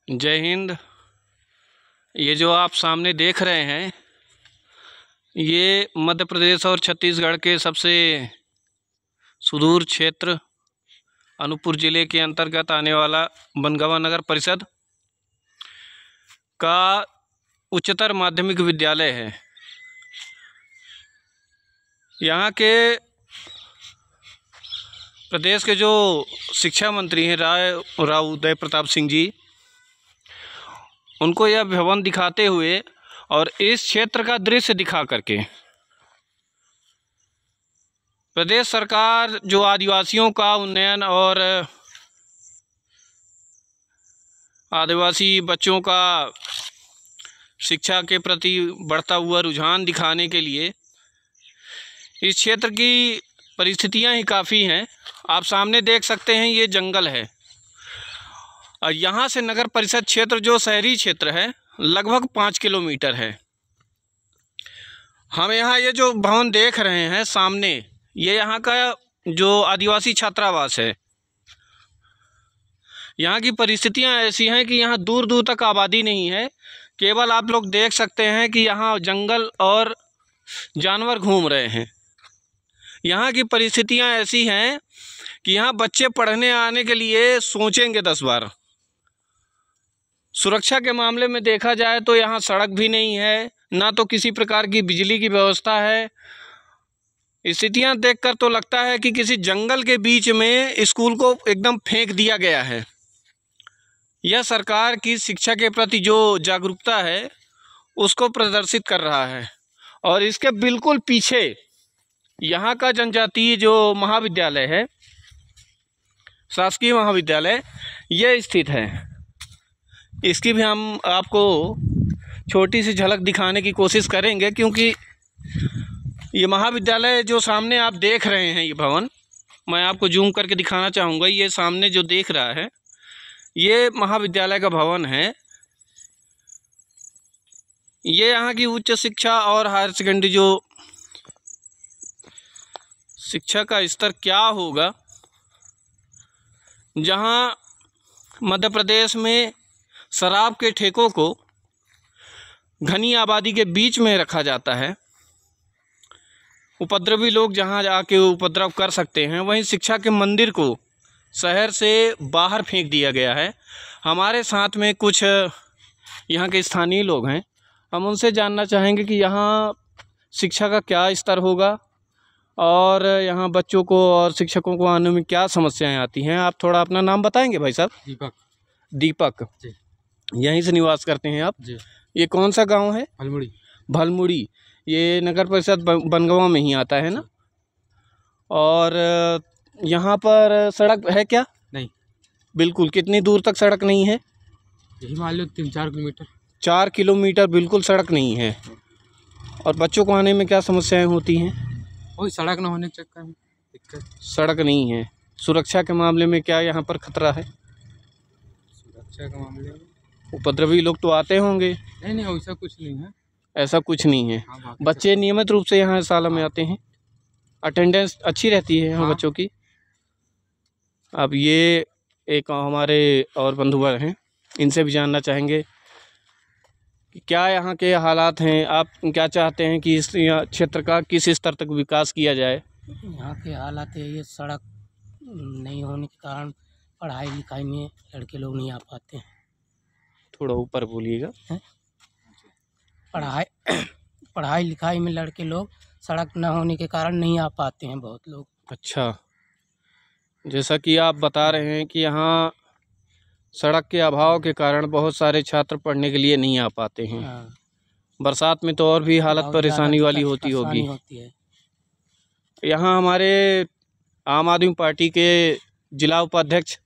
जय हिंद। ये जो आप सामने देख रहे हैं ये मध्य प्रदेश और छत्तीसगढ़ के सबसे सुदूर क्षेत्र अनूपपुर ज़िले के अंतर्गत आने वाला बनगावा नगर परिषद का उच्चतर माध्यमिक विद्यालय है। यहाँ के प्रदेश के जो शिक्षा मंत्री हैं राव उदय प्रताप सिंह जी, उनको यह भवन दिखाते हुए और इस क्षेत्र का दृश्य दिखा करके प्रदेश सरकार जो आदिवासियों का उन्नयन और आदिवासी बच्चों का शिक्षा के प्रति बढ़ता हुआ रुझान दिखाने के लिए इस क्षेत्र की परिस्थितियां ही काफ़ी हैं। आप सामने देख सकते हैं ये जंगल है और यहाँ से नगर परिषद क्षेत्र जो शहरी क्षेत्र है लगभग 5 किलोमीटर है। हम यहाँ ये जो भवन देख रहे हैं सामने, ये यहाँ का जो आदिवासी छात्रावास है। यहाँ की परिस्थितियाँ ऐसी हैं कि यहाँ दूर दूर तक आबादी नहीं है, केवल आप लोग देख सकते हैं कि यहाँ जंगल और जानवर घूम रहे हैं। यहाँ की परिस्थितियाँ ऐसी हैं कि यहाँ बच्चे पढ़ने आने के लिए सोचेंगे 10 बार। सुरक्षा के मामले में देखा जाए तो यहाँ सड़क भी नहीं है, ना तो किसी प्रकार की बिजली की व्यवस्था है। स्थितियाँ देखकर तो लगता है कि किसी जंगल के बीच में स्कूल को एकदम फेंक दिया गया है। यह सरकार की शिक्षा के प्रति जो जागरूकता है उसको प्रदर्शित कर रहा है। और इसके बिल्कुल पीछे यहाँ का जनजातीय जो महाविद्यालय है, शासकीय महाविद्यालय, ये स्थित है। इसकी भी हम आपको छोटी सी झलक दिखाने की कोशिश करेंगे, क्योंकि ये महाविद्यालय जो सामने आप देख रहे हैं, ये भवन मैं आपको जूम करके दिखाना चाहूँगा। ये सामने जो देख रहा है ये महाविद्यालय का भवन है। ये यहाँ की उच्च शिक्षा और हायर सेकेंडरी जो शिक्षा का स्तर क्या होगा, जहाँ मध्य प्रदेश में शराब के ठेकों को घनी आबादी के बीच में रखा जाता है। उपद्रवी लोग जहाँ जाके उपद्रव कर सकते हैं, वहीं शिक्षा के मंदिर को शहर से बाहर फेंक दिया गया है। हमारे साथ में कुछ यहाँ के स्थानीय लोग हैं, हम उनसे जानना चाहेंगे कि यहाँ शिक्षा का क्या स्तर होगा और यहाँ बच्चों को और शिक्षकों को आने में क्या समस्याएं आती हैं। आप थोड़ा अपना नाम बताएंगे भाई साहब? दीपक जी। यहीं से निवास करते हैं आप जी? ये कौन सा गांव है? भलमुड़ी। ये नगर परिषद बनगावा में ही आता है ना? और यहाँ पर सड़क है क्या? नहीं, बिल्कुल। कितनी दूर तक सड़क नहीं है? यही मान लो 3-4 किलोमीटर। 4 किलोमीटर बिल्कुल सड़क नहीं है। और बच्चों को आने में क्या समस्याएं होती हैं? कोई सड़क न होने के चक्कर में दिक्कत। सड़क नहीं है। सुरक्षा के मामले में क्या यहाँ पर खतरा है? सुरक्षा के मामले में उपद्रवी लोग तो आते होंगे? नहीं, वैसा कुछ नहीं है। ऐसा कुछ नहीं है। हाँ, बच्चे नियमित रूप से यहाँ शाला में आते हैं, अटेंडेंस अच्छी रहती है यहाँ बच्चों की। अब ये एक हमारे और बंधुवर हैं, इनसे भी जानना चाहेंगे कि क्या यहाँ के हालात हैं। आप क्या चाहते हैं कि इस क्षेत्र का किस स्तर तक विकास किया जाए? यहाँ के हालात है, ये सड़क नहीं होने के कारण पढ़ाई लिखाई में लड़के लोग नहीं आ पाते हैं। थोड़ा ऊपर बोलिएगा। पढ़ाई लिखाई में लड़के लोग सड़क न होने के कारण नहीं आ पाते हैं बहुत लोग। अच्छा, जैसा कि आप बता रहे हैं कि यहाँ सड़क के अभाव के कारण बहुत सारे छात्र पढ़ने के लिए नहीं आ पाते हैं। हाँ। बरसात में तो और भी हालत परेशानी वाली होती होगी। यहाँ हमारे आम आदमी पार्टी के जिला उपाध्यक्ष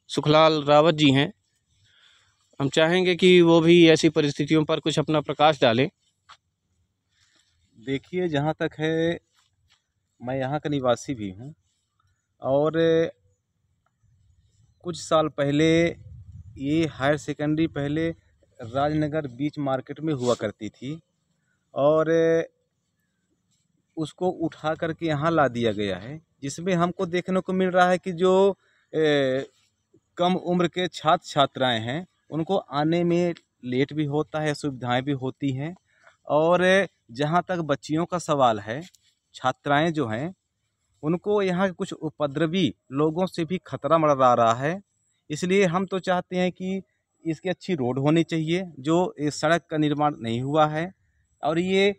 सुखलाल रावत जी हैं, हम चाहेंगे कि वो भी ऐसी परिस्थितियों पर कुछ अपना प्रकाश डालें। देखिए, जहाँ तक है, मैं यहाँ का निवासी भी हूँ और कुछ साल पहले ये हायर सेकेंडरी पहले राजनगर बीच मार्केट में हुआ करती थी और उसको उठा करके यहाँ ला दिया गया है, जिसमें हमको देखने को मिल रहा है कि जो कम उम्र के छात्र छात्राएं हैं उनको आने में लेट भी होता है, सुविधाएं भी होती हैं। और जहाँ तक बच्चियों का सवाल है, छात्राएं जो हैं उनको यहाँ के कुछ उपद्रवी लोगों से भी खतरा मंडरा रहा है। इसलिए हम तो चाहते हैं कि इसकी अच्छी रोड होनी चाहिए, जो इस सड़क का निर्माण नहीं हुआ है। और ये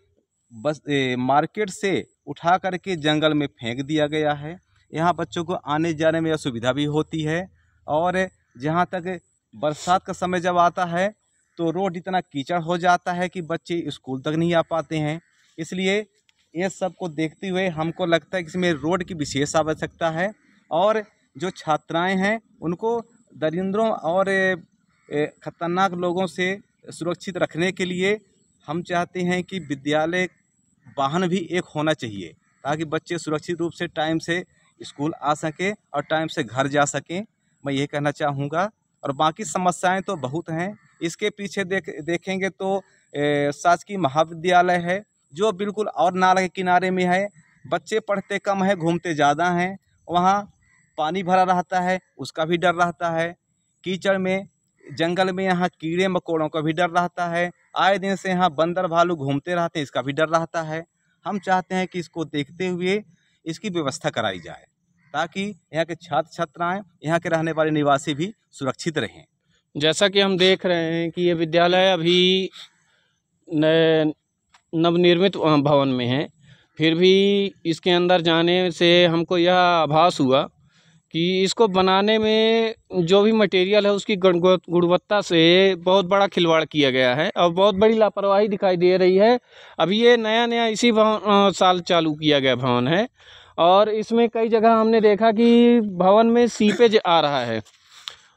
बस मार्केट से उठा करके जंगल में फेंक दिया गया है। यहाँ बच्चों को आने जाने में असुविधा भी होती है। और जहाँ तक बरसात का समय जब आता है तो रोड इतना कीचड़ हो जाता है कि बच्चे स्कूल तक नहीं आ पाते हैं। इसलिए ये सब को देखते हुए हमको लगता है कि इसमें रोड की विशेष आवश्यकता है। और जो छात्राएं हैं उनको दरिंदरों और खतरनाक लोगों से सुरक्षित रखने के लिए हम चाहते हैं कि विद्यालय वाहन भी एक होना चाहिए, ताकि बच्चे सुरक्षित रूप से टाइम से स्कूल आ सकें और टाइम से घर जा सकें। मैं ये कहना चाहूँगा। और बाकी समस्याएं तो बहुत हैं। इसके पीछे देखेंगे तो शासकीय महाविद्यालय है जो बिल्कुल और नाले के किनारे में है। बच्चे पढ़ते कम है, घूमते ज़्यादा हैं। वहाँ पानी भरा रहता है, उसका भी डर रहता है। कीचड़ में, जंगल में यहाँ कीड़े मकोड़ों का भी डर रहता है। आए दिन से यहाँ बंदर भालू घूमते रहते हैं, इसका भी डर रहता है। हम चाहते हैं कि इसको देखते हुए इसकी व्यवस्था कराई जाए, ताकि यहाँ के छात्र छात्राएं, यहाँ के रहने वाले निवासी भी सुरक्षित रहें। जैसा कि हम देख रहे हैं कि ये विद्यालय अभी नवनिर्मित भवन में है, फिर भी इसके अंदर जाने से हमको यह आभास हुआ कि इसको बनाने में जो भी मटेरियल है उसकी गुणवत्ता से बहुत बड़ा खिलवाड़ किया गया है और बहुत बड़ी लापरवाही दिखाई दे रही है। अभी ये नया इसी साल चालू किया गया भवन है और इसमें कई जगह हमने देखा कि भवन में सीपेज आ रहा है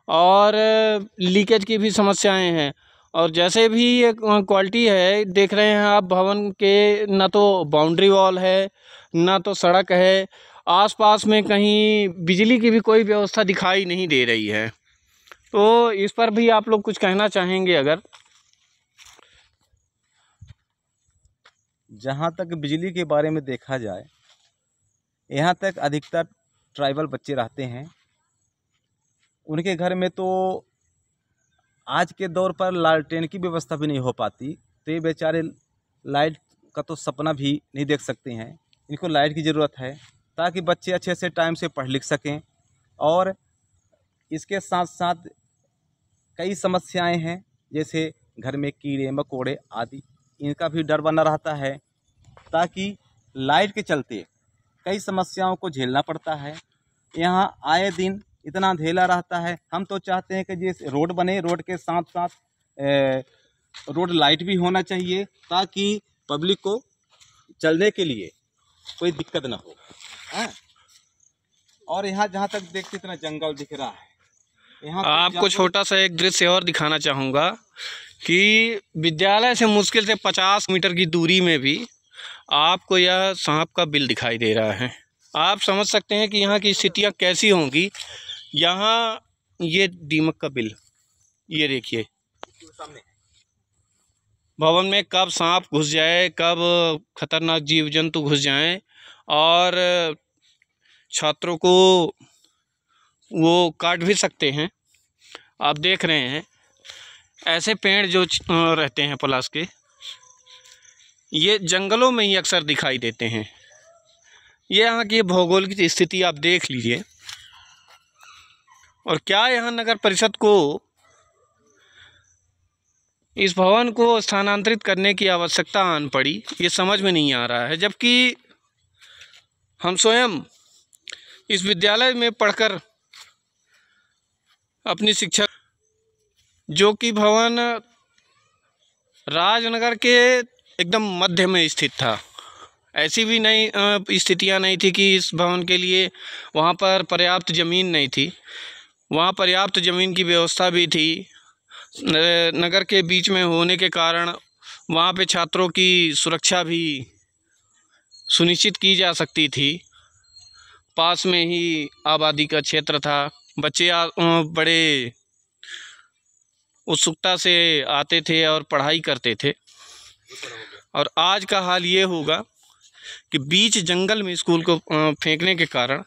और लीकेज की भी समस्याएं हैं। और जैसे भी ये क्वालिटी है, देख रहे हैं आप भवन के, ना तो बाउंड्री वॉल है ना तो सड़क है, आसपास में कहीं बिजली की भी कोई व्यवस्था दिखाई नहीं दे रही है। तो इस पर भी आप लोग कुछ कहना चाहेंगे अगर? जहाँ तक बिजली के बारे में देखा जाए, यहाँ तक अधिकतर ट्राइबल बच्चे रहते हैं। उनके घर में तो आज के दौर पर लालटेन की व्यवस्था भी नहीं हो पाती, तो ये बेचारे लाइट का तो सपना भी नहीं देख सकते हैं। इनको लाइट की ज़रूरत है ताकि बच्चे अच्छे से टाइम से पढ़ लिख सकें। और इसके साथ साथ कई समस्याएं हैं, जैसे घर में कीड़े मकोड़े आदि, इनका भी डर बना रहता है, ताकि लाइट के चलते कई समस्याओं को झेलना पड़ता है। यहाँ आए दिन इतना अंधेरा रहता है। हम तो चाहते हैं कि जिस रोड बने, रोड के साथ साथ रोड लाइट भी होना चाहिए, ताकि पब्लिक को चलने के लिए कोई दिक्कत ना हो। और यहाँ जहाँ तक देखते इतना जंगल दिख रहा है, यहाँ आपको छोटा सा एक दृश्य और दिखाना चाहूँगा कि विद्यालय से मुश्किल से 50 मीटर की दूरी में भी आपको यह सांप का बिल दिखाई दे रहा है। आप समझ सकते हैं कि यहाँ की स्थितियाँ कैसी होंगी। यहाँ ये दीमक का बिल, ये देखिए, भवन में कब सांप घुस जाए, कब खतरनाक जीव जंतु घुस जाएं और छात्रों को वो काट भी सकते हैं। आप देख रहे हैं ऐसे पेड़ जो रहते हैं पलाश के, ये जंगलों में ही अक्सर दिखाई देते हैं। ये यहाँ की भौगोलिक स्थिति आप देख लीजिए। और क्या यहाँ नगर परिषद को इस भवन को स्थानांतरित करने की आवश्यकता आन पड़ी, ये समझ में नहीं आ रहा है। जबकि हम स्वयं इस विद्यालय में पढ़कर अपनी शिक्षा, जो कि भवन राजनगर के एकदम मध्य में स्थित था, ऐसी भी नहीं स्थितियां नहीं थी कि इस भवन के लिए वहाँ पर पर्याप्त ज़मीन नहीं थी। वहाँ पर्याप्त ज़मीन की व्यवस्था भी थी। नगर के बीच में होने के कारण वहाँ पे छात्रों की सुरक्षा भी सुनिश्चित की जा सकती थी। पास में ही आबादी का क्षेत्र था, बच्चे बड़े उत्सुकता से आते थे और पढ़ाई करते थे। और आज का हाल ये होगा कि बीच जंगल में स्कूल को फेंकने के कारण